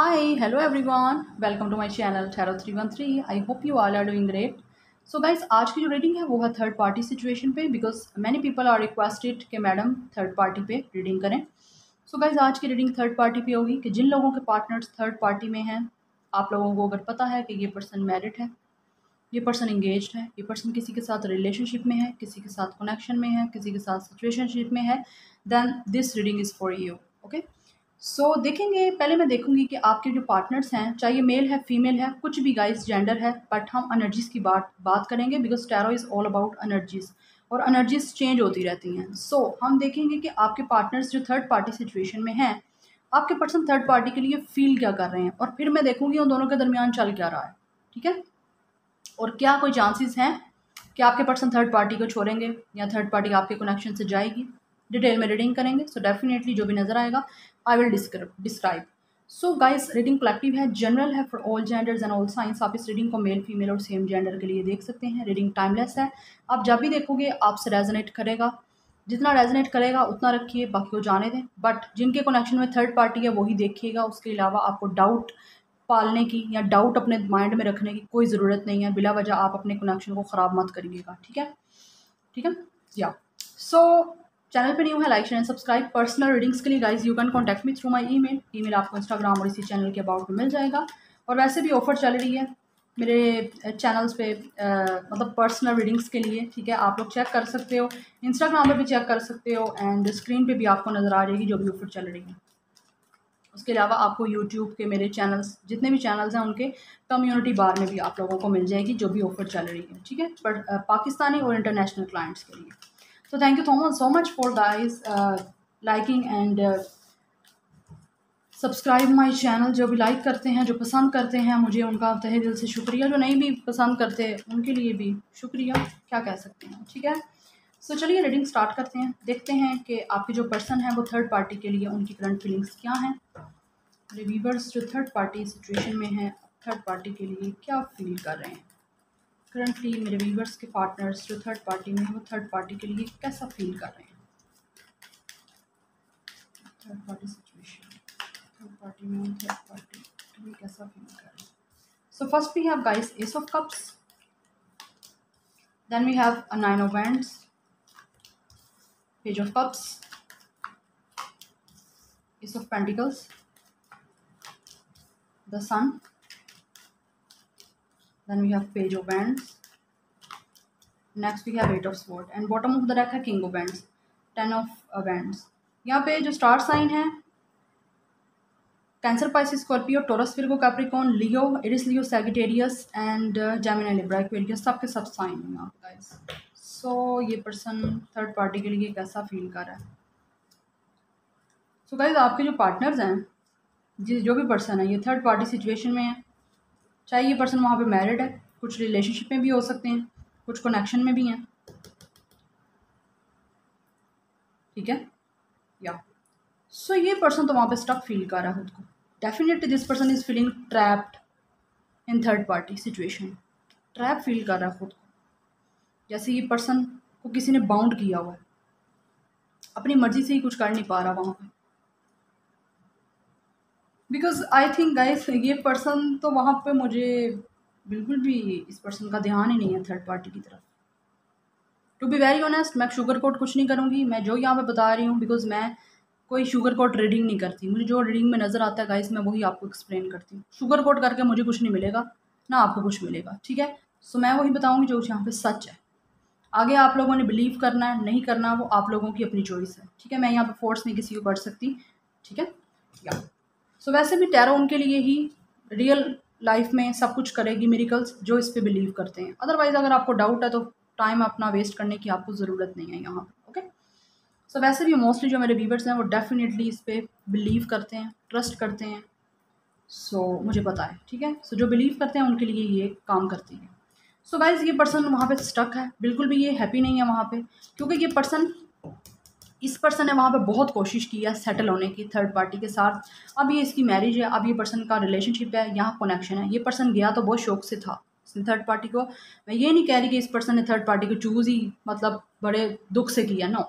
Hi, hello everyone. Welcome to my channel Tarot 313. I hope you all are doing great. So guys, आज की जो reading है वो है थर्ड पार्टी सिचुएशन पे because many people are requested कि madam third party पे reading करें. सो गाइज आज की रीडिंग थर्ड पार्टी पे होगी कि जिन लोगों के पार्टनर्स थर्ड पार्टी में हैं, आप लोगों को अगर पता है कि ये पर्सन मैरिड है, ये पर्सन इंगेज्ड है, ये पर्सन किसी के साथ रिलेशनशिप में है, किसी के साथ कनेक्शन में है, किसी के साथ सिचुएशनशिप में है, then this reading is for you. Okay, so देखेंगे. पहले मैं देखूंगी कि आपके जो पार्टनर्स हैं, चाहे मेल है फीमेल है, कुछ भी गाइस जेंडर है, बट हम एनर्जीज की बात करेंगे because tarot is all about energies और एनर्जीज चेंज होती रहती हैं. सो हम देखेंगे कि आपके पार्टनर्स जो थर्ड पार्टी सिचुएशन में हैं, आपके पर्सन थर्ड पार्टी के लिए फील क्या कर रहे हैं, और फिर मैं देखूंगी उन दोनों के दरमियान चल क्या रहा है. ठीक है, और क्या कोई चांसेस हैं कि आपके पर्सन थर्ड पार्टी को छोड़ेंगे या थर्ड पार्टी आपके कनेक्शन से जाएगी. डिटेल में रीडिंग करेंगे. सो डेफिनेटली जो भी नज़र आएगा I will describe. So guys, reading collective है, जनरल है for all genders and all science. आप इस रीडिंग को मेल फीमेल और सेम जेंडर के लिए देख सकते हैं. रीडिंग टाइमलेस है. आप जब भी देखोगे आपसे रेजोनेट करेगा, जितना रेजोनेट करेगा उतना रखिए, बाकी को जाने दें. बट जिनके कनेक्शन में थर्ड पार्टी है वही देखिएगा. उसके अलावा आपको डाउट पालने की या डाउट अपने माइंड में रखने की कोई ज़रूरत नहीं है. बिला वजह आप अपने कनेक्शन को ख़राब मत करिएगा. ठीक है, ठीक है या. सो चैनल पे न्यू है, like share and subscribe. Personal readings के लिए guys you can contact me through my email आपको इंस्टाग्राम और इसी चैनल के अबाउट में मिल जाएगा. और वैसे भी ऑफर चल रही है मेरे चैनल्स पे, मतलब पर्सनल रीडिंग्स के लिए. ठीक है, आप लोग चेक कर सकते हो, इंस्टाग्राम पे भी चेक कर सकते हो, एंड स्क्रीन पे भी आपको नज़र आ जाएगी जो भी ऑफर चल रही है. उसके अलावा आपको यूट्यूब के मेरे चैनल्स, जितने भी चैनल्स हैं उनके कम्युनिटी बार में भी आप लोगों को मिल जाएगी जो भी ऑफर चल रही है. ठीक है, बट पाकिस्तानी और इंटरनेशनल क्लाइंट्स के लिए. तो thank you so much for guys liking and subscribe my channel. जो भी लाइक करते हैं, जो पसंद करते हैं, मुझे उनका तहे दिल से शुक्रिया. जो नहीं भी पसंद करते उनके लिए भी शुक्रिया, क्या कह सकते हैं. ठीक है, सो चलिए रीडिंग स्टार्ट करते हैं. देखते हैं कि आपके जो पर्सन है वो थर्ड पार्टी के लिए उनकी करंट फीलिंग्स क्या हैं. रिव्यूवर्स जो थर्ड पार्टी सिचुएशन में हैं, थर्ड पार्टी के लिए क्या फील कर रहे हैं करंटली. मेरे व्यूवर्स के पार्टनर्स जो थर्ड पार्टी में हैं वो थर्ड पार्टी के लिए कैसा फील कर रहे हैं. Third party situation, third party में थर्ड पार्टी के लिए कैसा फील कर रहे हैं. So first we have guys ace of cups, then we have a nine of wands, page of cups, ace of pentacles, the sun, then we have page of wands, next we have eight of sword and bottom of the deck है king of wands, 10 of wands. यहाँ पे जो star sign है Cancer, Pisces, Scorpio, Taurus, Virgo, Capricorn, Leo, Aries, Leo, Sagittarius and Gemini, Libra, Aquarius, सबके सब sign है यहाँ पे गाइस. सो ये पर्सन थर्ड पार्टी के लिए कैसा फील कर रहा है. सो गाइस, आपके जो पार्टनर्स हैं, जो भी पर्सन है ये थर्ड पार्टी सिचुएशन में है. चाहे ये पर्सन वहाँ पे मैरिड है, कुछ रिलेशनशिप में भी हो सकते हैं, कुछ कनेक्शन में भी हैं. ठीक है या. सो ये पर्सन तो वहाँ पे स्टक फील कर रहा है खुद को. Definitely this person is feeling trapped in third party situation. Trap feel कर रहा है खुद को, जैसे ये पर्सन को किसी ने बाउंड किया हुआ है, अपनी मर्जी से ही कुछ कर नहीं पा रहा वहाँ पे. बिकॉज आई थिंक गाइस ये पर्सन तो वहाँ पे, मुझे बिल्कुल भी इस पर्सन का ध्यान ही नहीं है थर्ड पार्टी की तरफ. टू बी वेरी ऑनेस्ट, मैं शुगर कोट कुछ नहीं करूँगी. मैं जो यहाँ पे बता रही हूँ बिकॉज मैं कोई शुगर कोट रीडिंग नहीं करती. मुझे जो रीडिंग में नज़र आता है गाइस मैं वही आपको एक्सप्लेन करती हूँ. शुगर कोट करके मुझे कुछ नहीं मिलेगा, ना आपको कुछ मिलेगा. ठीक है, सो मैं वही बताऊँगी जो यहाँ पे सच है. आगे आप लोगों ने बिलीव करना है नहीं करना वो आप लोगों की अपनी चॉइस है. ठीक है, मैं यहाँ पे फोर्स नहीं किसी को कर सकती. ठीक है या. सो वैसे भी टैरो उनके लिए ही रियल लाइफ में सब कुछ करेगी मिरेकल्स, जो इस पे बिलीव करते हैं. अदरवाइज़ अगर आपको डाउट है तो टाइम अपना वेस्ट करने की आपको ज़रूरत नहीं है यहाँ पे. ओके, सो वैसे भी मोस्टली जो मेरे व्यूवर्स हैं वो डेफिनेटली इस पे बिलीव करते हैं, ट्रस्ट करते हैं. सो मुझे पता है. ठीक है, सो जो बिलीव करते हैं उनके लिए ये काम करती है. सो गाइज ये पर्सन वहाँ पे स्टक है, बिल्कुल भी ये हैप्पी नहीं है वहाँ पे, क्योंकि ये पर्सन, इस पर्सन ने वहाँ पे बहुत कोशिश की है सेटल होने की थर्ड पार्टी के साथ. अब ये इसकी मैरिज है, अब ये पर्सन का रिलेशनशिप है, यहाँ कनेक्शन है. ये पर्सन गया तो बहुत शौक से था इसने थर्ड पार्टी को. मैं ये नहीं कह रही कि इस पर्सन ने थर्ड पार्टी को चूज़ ही मतलब बड़े दुख से किया, नो.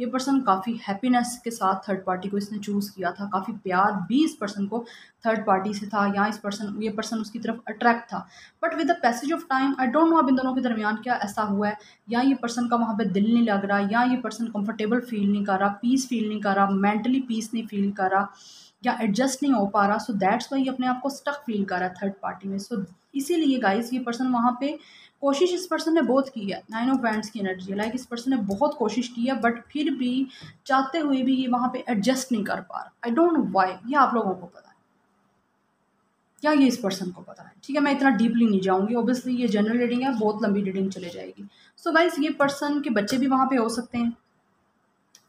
ये पर्सन काफ़ी हैप्पीनेस के साथ थर्ड पार्टी को इसने चूज़ किया था, काफ़ी प्यार भी इस पर्सन को थर्ड पार्टी से था, या ये पर्सन उसकी तरफ अट्रैक्ट था। But with the passage of time I don't know अब इन दोनों के दरमियान क्या ऐसा हुआ है, या ये पर्सन का वहाँ पे दिल नहीं लग रहा, या ये पर्सन कंफर्टेबल फील नहीं कर रहा, पीस फील नहीं कर रहा, मेंटली पीस नहीं फील कर रहा, या एडजस्ट नहीं हो पा रहा। सो दैट्स वाई अपने आप को स्टक फील कर रहा है थर्ड पार्टी में। सो इसीलिए गाइस ये पर्सन वहाँ पे कोशिश इस पर्सन ने बहुत की है। 9 ऑफ वैंड्स की एनर्जी, लाइक इस पर्सन ने बहुत कोशिश की है, बट फिर भी चाहते हुए भी ये वहाँ पे एडजस्ट नहीं कर पा रहा। आई डोंट नो व्हाई, ये आप लोगों को पता है या ये इस पर्सन को पता है। ठीक है, मैं इतना डीपली नहीं जाऊँगी, ऑब्वियसली ये जनरल रीडिंग है, बहुत लंबी रीडिंग चले जाएगी। सो गाइस ये पर्सन के बच्चे भी वहाँ पे हो सकते हैं,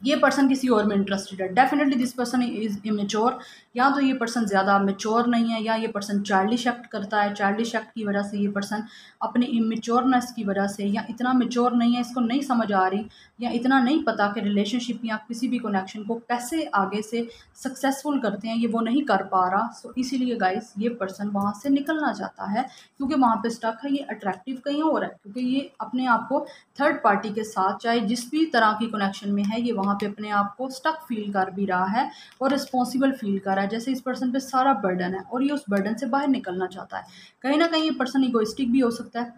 ये पर्सन किसी और में इंटरेस्टेड है। Definitely this person is immature, या तो ये पर्सन ज़्यादा मेच्योर नहीं है, या ये पर्सन चाइल्डिश एक्ट करता है। चाइल्डिश एक्ट की वजह से ये पर्सन अपनी इमेच्योरनेस की वजह से, या इतना मेच्योर नहीं है, इसको नहीं समझ आ रही, या इतना नहीं पता कि रिलेशनशिप या किसी भी कनेक्शन को कैसे आगे से सक्सेसफुल करते हैं, ये वो नहीं कर पा रहा। सो इसीलिए गाइस ये पर्सन वहाँ से निकलना चाहता है, क्योंकि वहाँ पे स्टक है। ये अट्रैक्टिव कहीं और है, क्योंकि ये अपने आप को थर्ड पार्टी के साथ चाहे जिस भी तरह की कनेक्शन में है, ये वहाँ पे अपने आप को स्टक फील कर भी रहा है और रिस्पॉन्सिबल फील कर रहा है, जैसे इस पर्सन पे सारा बर्डन है और ये उस बर्डन से बाहर निकलना चाहता है। कहीं ना कहीं ये पर्सन इगोइस्टिक भी हो सकता है,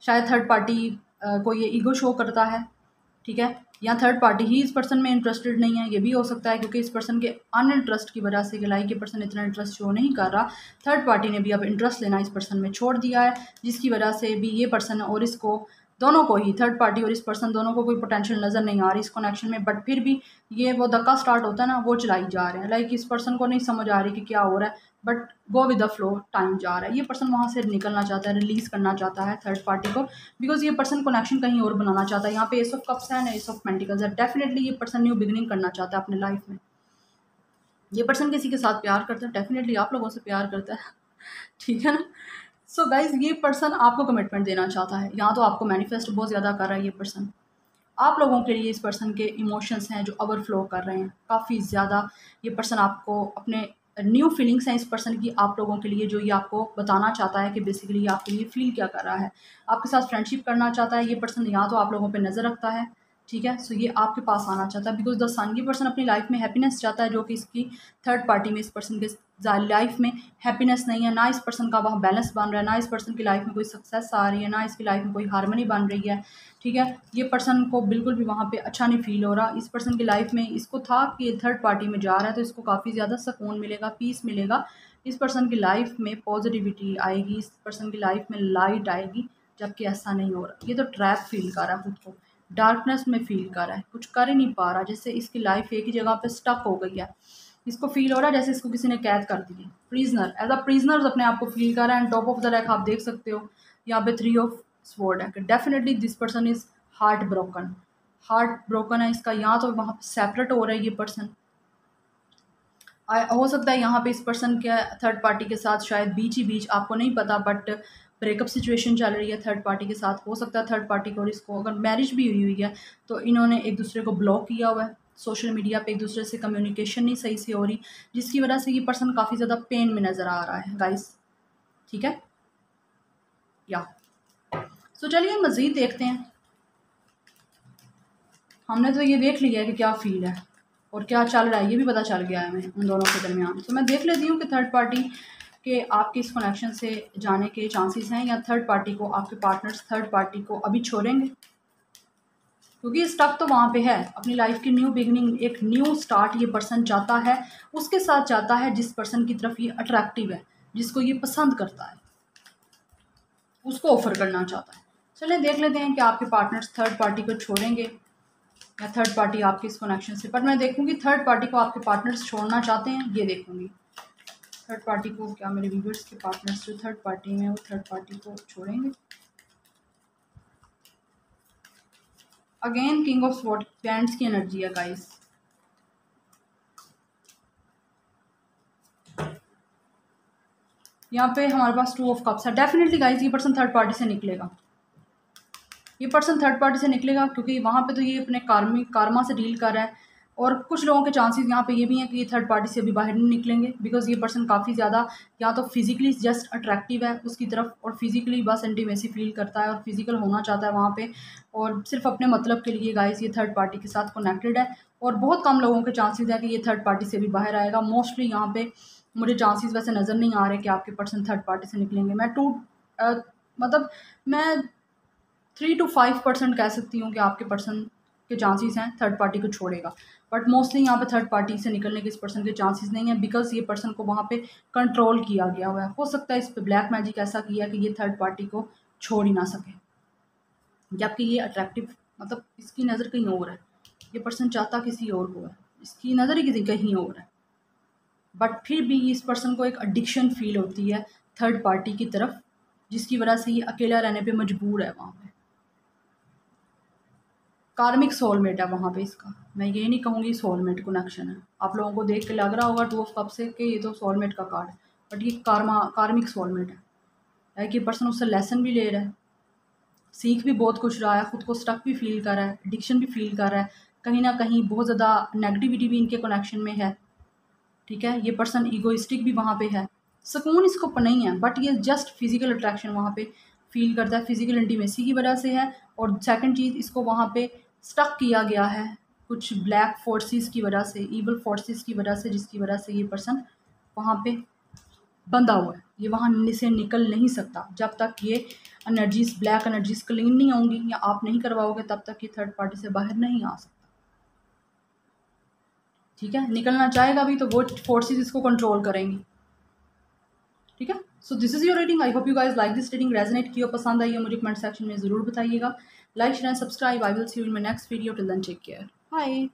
शायद थर्ड पार्टी को ये ईगो शो करता है, ठीक है, या थर्ड पार्टी ही इस पर्सन में इंटरेस्टेड नहीं है, ये भी हो सकता है, क्योंकि इस पर्सन के अनइंटरेस्ट की वजह से, लाइक ये पर्सन इतना इंटरेस्ट शो नहीं कर रहा, थर्ड पार्टी ने भी अब इंटरेस्ट लेना इस पर्सन में छोड़ दिया है, जिसकी वजह से भी ये पर्सन और इसको दोनों को ही, थर्ड पार्टी और इस पर्सन दोनों को कोई पोटेंशियल नज़र नहीं आ रही इस कनेक्शन में। बट फिर भी ये वो धक्का स्टार्ट होता है ना, वो चलाई जा रहे हैं। लाइक इस पर्सन को नहीं समझ आ रही कि क्या हो रहा है, but go with the flow, time जा रहा है। ये पर्सन वहाँ से निकलना चाहता है, रिलीज़ करना चाहता है थर्ड पार्टी को, बिकॉज ये पर्सन कनेक्शन कहीं और बनाना चाहता है। यहाँ पे एस ऑफ कप्स है ना, एस ऑफ पेंटिकल्स है। डेफिनेटली ये पर्सन न्यू बिगिनिंग करना चाहता है अपने लाइफ में। ये पर्सन किसी के साथ प्यार करता है, डेफिनेटली आप लोगों से प्यार करता है, ठीक है ना। सो गाइज ये पर्सन आपको कमिटमेंट देना चाहता है, या तो आपको मैनिफेस्ट बहुत ज़्यादा कर रहा है ये पर्सन। आप लोगों के लिए इस पर्सन के इमोशंस हैं जो ओवरफ्लो कर रहे हैं काफ़ी ज़्यादा। ये पर्सन आपको अपने न्यू फीलिंग्स हैं इस पर्सन की आप लोगों के लिए, जो ये आपको बताना चाहता है कि बेसिकली ये आपके लिए फील क्या कर रहा है। आपके साथ फ्रेंडशिप करना चाहता है ये पर्सन, या तो आप लोगों पे नज़र रखता है, ठीक है। सो ये आपके पास आना चाहता है, बिकॉज द सन, ये पर्सन अपनी लाइफ में हैप्पीनेस चाहता है, जो कि इसकी थर्ड पार्टी में इस पर्सन के लाइफ में हैप्पीनेस नहीं है। ना इस पर्सन का वहाँ बैलेंस बन रहा है, ना इस पर्सन की लाइफ में कोई सक्सेस आ रही है, ना इसकी लाइफ में कोई हार्मनी बन रही है, ठीक है। ये पर्सन को बिल्कुल भी वहाँ पे अच्छा नहीं फील हो रहा। इस पर्सन की लाइफ में इसको था कि थर्ड पार्टी में जा रहा है तो इसको काफ़ी ज़्यादा सुकून मिलेगा, पीस मिलेगा। इस पर्सन की लाइफ में पॉजिटिविटी आएगी, इस पर्सन की लाइफ में लाइट आएगी, जबकि ऐसा नहीं हो रहा। ये तो ट्रैप फील कर रहा है, खुद को डार्कनेस में फील कर रहा है, कुछ कर ही नहीं पा रहा, जैसे इसकी लाइफ एक ही जगह पे स्टक हो गई है। इसको फील हो रहा है जैसे इसको किसी ने कैद कर दी है, प्रिजनर, एज अ प्रिजनर अपने आप को फील कर रहा है। And top of the rack आप देख सकते हो यहाँ पे 3 ऑफ स्वॉर्ड है। Definitely this person is heart broken है इसका, यहाँ तो वहाँ पे सेपरेट हो रहा है ये पर्सन। हो सकता है यहाँ पे इस पर्सन के थर्ड पार्टी के साथ शायद बीच ही बीच, आपको नहीं पता, बट ब्रेकअप सिचुएशन चल रही है थर्ड पार्टी के साथ। हो सकता है थर्ड पार्टी को और इसको अगर मैरिज भी हुई है तो इन्होंने एक दूसरे को ब्लॉक किया हुआ है, सोशल मीडिया पे एक दूसरे से कम्युनिकेशन नहीं सही से हो रही, जिसकी वजह से ये पर्सन काफ़ी ज़्यादा पेन में नज़र आ रहा है गाइस, ठीक है। या सो चलिए मज़ीद देखते हैं। हमने तो ये देख लिया है कि क्या फील है और क्या चल रहा है, ये भी पता चल गया है हमें उन दोनों के दरमियान। तो मैं देख लेती हूँ कि थर्ड पार्टी के आपके इस कनेक्शन से जाने के चांसेस हैं, या थर्ड पार्टी को, आपके पार्टनर्स थर्ड पार्टी को अभी छोड़ेंगे, क्योंकि स्टक तो वहाँ पे है। अपनी लाइफ की न्यू बिगनिंग, एक न्यू स्टार्ट ये पर्सन चाहता है, उसके साथ चाहता है जिस पर्सन की तरफ ये अट्रैक्टिव है, जिसको ये पसंद करता है, उसको ऑफर करना चाहता है। चलिए देख लेते हैं कि आपके पार्टनर्स थर्ड पार्टी को छोड़ेंगे या थर्ड पार्टी आपके इस कनेक्शन से। पर मैं देखूंगी थर्ड पार्टी को आपके पार्टनर्स छोड़ना चाहते हैं, ये देखूंगी थर्ड पार्टी को, क्या मेरे व्यूअर्स के पार्टनर्स जो थर्ड पार्टी में वो थर्ड पार्टी को छोड़ेंगे। Again king of sword, pants की एनर्जी है गाइस। यहाँ पे हमारे पास 2 ऑफ कप्स है। डेफिनेटली गाइस ये पर्सन थर्ड पार्टी से निकलेगा, ये पर्सन थर्ड पार्टी से निकलेगा, क्योंकि वहाँ पे तो ये अपने कार्मा से डील कर रहा है, और कुछ लोगों के चांसेस यहाँ पे ये भी हैं कि ये थर्ड पार्टी से अभी बाहर नहीं निकलेंगे, बिकॉज ये पर्सन काफ़ी ज़्यादा या तो फिजिकली जस्ट अट्रैक्टिव है उसकी तरफ, और फिजिकली बस इंटीमेसी फील करता है और फिजिकल होना चाहता है वहाँ पे, और सिर्फ अपने मतलब के लिए गाइस ये थर्ड पार्टी के साथ कनेक्टेड है। और बहुत कम लोगों के चांसेस है कि ये थर्ड पार्टी से भी बाहर आएगा। मोस्टली यहाँ पे मुझे चांसेस वैसे नज़र नहीं आ रहे कि आपके पर्सन थर्ड पार्टी से निकलेंगे। मतलब मैं 3 to 5% कह सकती हूँ कि आपके पर्सन के चांसेस हैं थर्ड पार्टी को छोड़ेगा, बट मोस्टली यहाँ पे थर्ड पार्टी से निकलने के इस पर्सन के चांसेस नहीं है, बिकॉज ये पर्सन को वहाँ पे कंट्रोल किया गया हुआ है। हो सकता है इस पे ब्लैक मैजिक ऐसा किया कि ये थर्ड पार्टी को छोड़ ही ना सके, जबकि ये अट्रैक्टिव मतलब इसकी नज़र कहीं और है, ये पर्सन चाहता किसी और को है, इसकी नज़र ही किसी कहीं और है, बट फिर भी इस पर्सन को एक एडिक्शन फील होती है थर्ड पार्टी की तरफ, जिसकी वजह से ये अकेला रहने पे मजबूर है। वहाँ पे कार्मिक सोलमेट है वहाँ पे इसका, मैं ये नहीं कहूँगी सोलमेट कनेक्शन है। आप लोगों को देख के लग रहा होगा 2 ऑफ कप से कि ये तो सोलमेट का कार्ड है, बट ये कार्मिक सोलमेट है कि पर्सन उससे लेसन भी ले रहा है, सीख भी बहुत कुछ रहा है, ख़ुद को स्टक भी फील कर रहा है, एडिक्शन भी फील कर रहा है, कहीं ना कहीं बहुत ज़्यादा नेगेटिविटी भी इनके कनेक्शन में है। ठीक है, ये पर्सन ईगोइस्टिक भी वहाँ पे है, सुकून इसको नहीं है, बट ये जस्ट फिजिकल अट्रैक्शन वहाँ पे फील करता है, फिजिकल इंटीमेसी की वजह से है। और सेकंड चीज़, इसको वहाँ पे स्टक किया गया है कुछ ब्लैक फोर्सेस की वजह से, इवल फोर्सेस की वजह से, जिसकी वजह से ये पर्सन वहाँ पे बंधा हुआ है, ये वहाँ से निकल नहीं सकता। जब तक ये एनर्जीज ब्लैक एनर्जीज क्लीन नहीं होंगी या आप नहीं करवाओगे, तब तक ये थर्ड पार्टी से बाहर नहीं आ सकता। ठीक है, निकलना चाहेगा भी तो वो फोर्सेस इसको कंट्रोल करेंगी। ठीक है, so this is your rating. I hope you guys like this rating, resonate किया, पसंद आई है मुझे कमेंट सेक्शन में ज़रूर बताइएगा। Like share and subscribe. I will see you in my next video. Till then take care, bye.